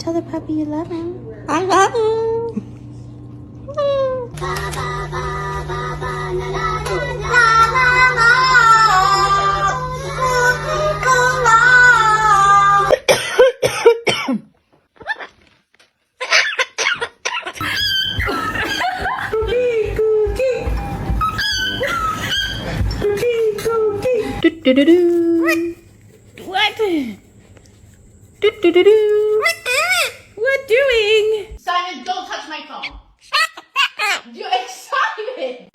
Tell the puppy you love him. I love him. What? What doing? Simon, don't touch my phone. You're excited.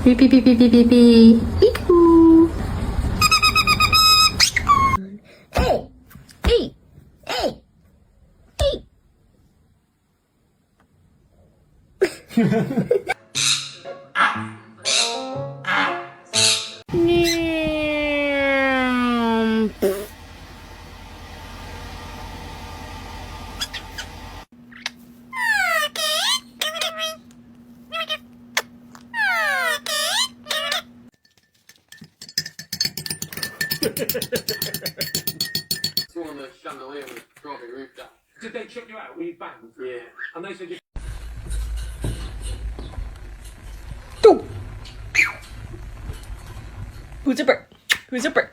Beep beep beep beep beep beep beep. Beep boo. Hey, hey, hey, hey. Saw on the chandelier with strawberry roof down. Did they chuck you out? Were you banged? Yeah. And they said you... Who's a bird? Who's a bird?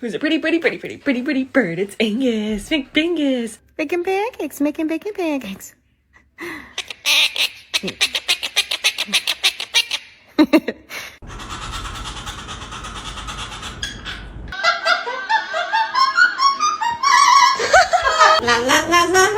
Who's a pretty bird? It's Angus. Angus. Making pancakes, making bacon pancakes. La la la la.